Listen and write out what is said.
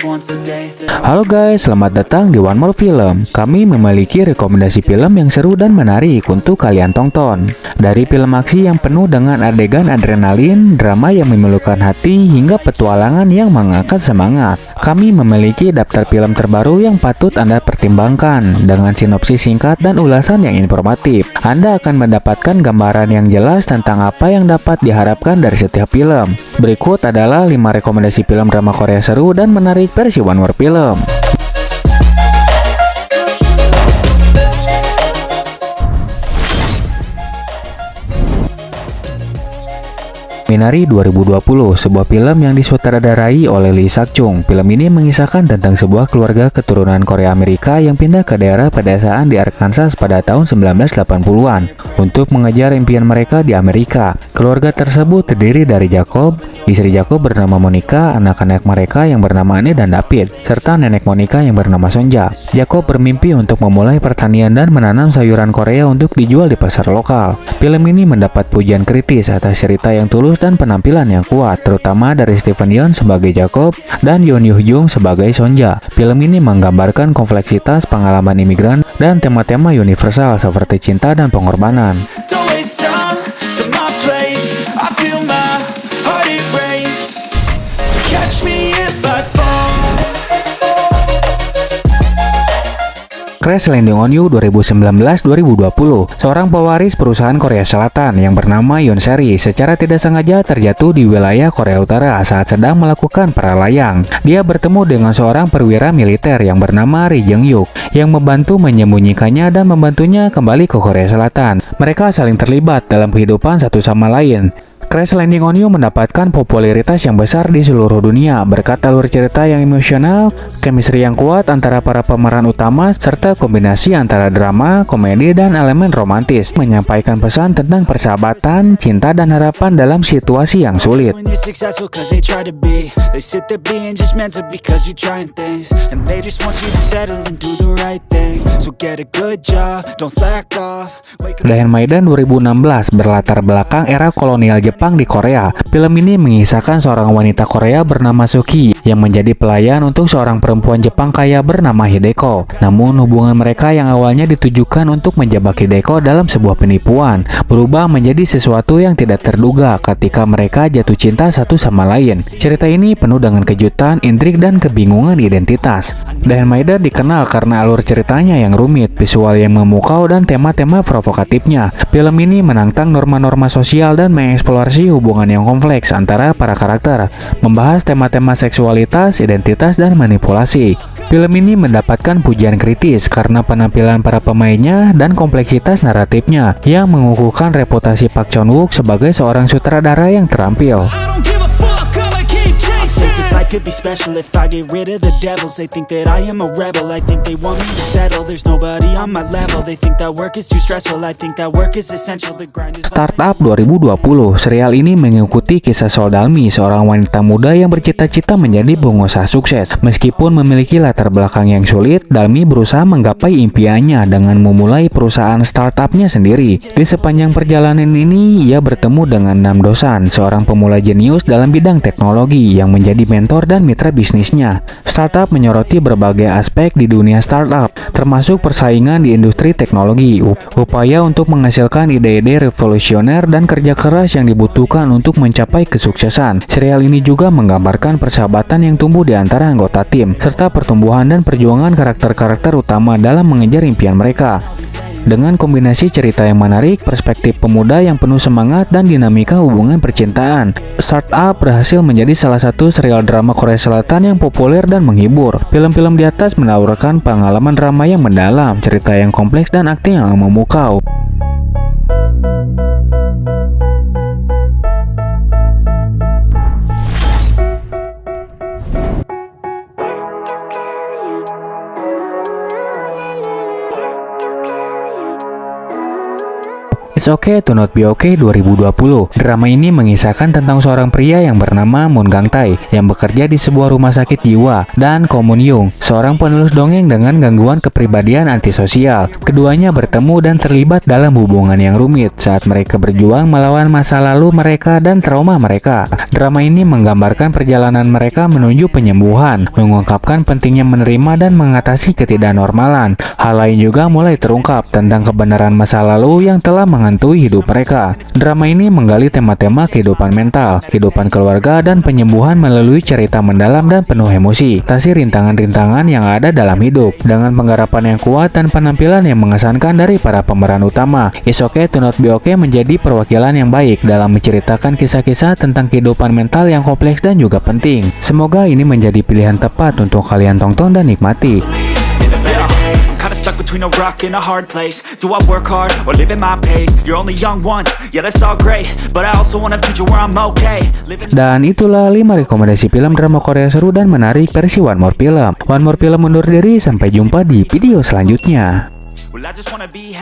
once a day that I Halo guys, selamat datang di One More Film. Kami memiliki rekomendasi film yang seru dan menarik untuk kalian tonton. Dari film aksi yang penuh dengan adegan adrenalin, drama yang memilukan hati, hingga petualangan yang mengangkat semangat. Kami memiliki daftar film terbaru yang patut Anda pertimbangkan. Dengan sinopsis singkat dan ulasan yang informatif, Anda akan mendapatkan gambaran yang jelas tentang apa yang dapat diharapkan dari setiap film. Berikut adalah 5 rekomendasi film drama Korea seru dan menarik versi One More Film. Minari 2020, sebuah film yang disutradarai oleh Lee Sak-chung. Film ini mengisahkan tentang sebuah keluarga keturunan Korea Amerika yang pindah ke daerah pedesaan di Arkansas pada tahun 1980-an untuk mengejar impian mereka di Amerika. Keluarga tersebut terdiri dari Jacob, istri Jacob bernama Monica, anak-anak mereka yang bernama Anne dan David, serta nenek Monica yang bernama Sonja. Jacob bermimpi untuk memulai pertanian dan menanam sayuran Korea untuk dijual di pasar lokal. Film ini mendapat pujian kritis atas cerita yang tulus dan penampilan yang kuat, terutama dari Stephen Yeun sebagai Jacob dan Yoon Yuh Jung sebagai Sonja. Film ini menggambarkan kompleksitas pengalaman imigran dan tema-tema universal seperti cinta dan pengorbanan. don't waste time to my place. I feel my heart erase. So catch me if I fall. Crash Landing on You 2019-2020, seorang pewaris perusahaan Korea Selatan yang bernama Yoon Seri secara tidak sengaja terjatuh di wilayah Korea Utara saat sedang melakukan para layang. Dia bertemu dengan seorang perwira militer yang bernama Ri Jung Yuk yang membantu menyembunyikannya dan membantunya kembali ke Korea Selatan. Mereka saling terlibat dalam kehidupan satu sama lain. Crash Landing on You mendapatkan popularitas yang besar di seluruh dunia berkat alur cerita yang emosional, chemistry yang kuat antara para pemeran utama, serta kombinasi antara drama, komedi, dan elemen romantis, menyampaikan pesan tentang persahabatan, cinta, dan harapan dalam situasi yang sulit. When you're successful cause they try to be. They sit there being judgmental because you're trying things. And they just want you to settle and do the right thing. So get a good job, don't slack off. Wake up. Dynamite 2016 berlatar belakang era kolonial Jepang di Korea. Film ini mengisahkan seorang wanita Korea bernama Suki yang menjadi pelayan untuk seorang perempuan Jepang kaya bernama Hideko. Namun hubungan mereka yang awalnya ditujukan untuk menjebak Hideko dalam sebuah penipuan berubah menjadi sesuatu yang tidak terduga ketika mereka jatuh cinta satu sama lain. Cerita ini penuh dengan kejutan, intrik, dan kebingungan identitas. Dynamite dikenal karena alur ceritanya yang rumit, visual yang memukau, dan tema-tema provokatifnya. Film ini menantang norma-norma sosial dan mengeksplorasi hubungan yang kompleks antara para karakter, membahas tema-tema seksualitas, identitas, dan manipulasi. Film ini mendapatkan pujian kritis karena penampilan para pemainnya dan kompleksitas naratifnya yang mengukuhkan reputasi Park Chan Wook sebagai seorang sutradara yang terampil. I don't give a fuck, I'ma keep chasing. I think this life could be special if I get rid of the devils. They think that I am a rebel. I think they want me to settle. There's nobody on my level. They think that work is too stressful. I think that work is essential. The grind is Startup 2020, serial ini mengikuti kisah Soldalmi, seorang wanita muda yang bercita-cita menjadi pengusaha sukses. Meskipun memiliki latar belakang yang sulit, Dalmi berusaha menggapai impiannya dengan memulai perusahaan startupnya sendiri. Di sepanjang perjalanan ini, ia bertemu dengan Nam Do-san, seorang pemula jenius dalam bidang teknologi yang menjadi mentor dan mitra bisnisnya. Startup menyoroti berbagai aspek di dunia startup, termasuk persaingan di industri teknologi, upaya untuk menghasilkan ide-ide revolusioner, dan kerja keras yang dibutuhkan untuk mencapai kesuksesan. Serial ini juga menggambarkan persahabatan yang tumbuh di antara anggota tim, serta pertumbuhan dan perjuangan karakter-karakter utama dalam mengejar impian mereka. Dengan kombinasi cerita yang menarik, perspektif pemuda yang penuh semangat, dan dinamika hubungan percintaan, Startup berhasil menjadi salah satu serial drama Korea Selatan yang populer dan menghibur. Film-film di atas menawarkan pengalaman drama yang mendalam, cerita yang kompleks, dan akting yang memukau. It's Okay to Not Be Okay 2020. Drama ini mengisahkan tentang seorang pria yang bernama Moon Gang Tae yang bekerja di sebuah rumah sakit jiwa, dan Ko Moon Young, seorang penulis dongeng dengan gangguan kepribadian antisosial. Keduanya bertemu dan terlibat dalam hubungan yang rumit saat mereka berjuang melawan masa lalu mereka dan trauma mereka. Drama ini menggambarkan perjalanan mereka menuju penyembuhan, mengungkapkan pentingnya menerima dan mengatasi ketidaknormalan. Hal lain juga mulai terungkap tentang kebenaran masa lalu yang telah menghantui hidup mereka. Drama ini menggali tema-tema kehidupan mental, kehidupan keluarga, dan penyembuhan melalui cerita mendalam dan penuh emosi. Atasi rintangan-rintangan yang ada dalam hidup dengan penggarapan yang kuat dan penampilan yang mengesankan dari para pemeran utama. It's Okay to Not Be Okay menjadi perwakilan yang baik dalam menceritakan kisah-kisah tentang kehidupan mental yang kompleks dan juga penting. Semoga ini menjadi pilihan tepat untuk kalian tonton dan nikmati. Kinda stuck between a rock and a hard place. Do I work hard or live at my pace? You're only young once, yeah that's all great, but I also want a future where I'm okay. Dan itulah 5 rekomendasi film drama Korea seru dan menarik versi One More Film. One More Film undur diri, sampai jumpa di video selanjutnya. Well, I just wanna be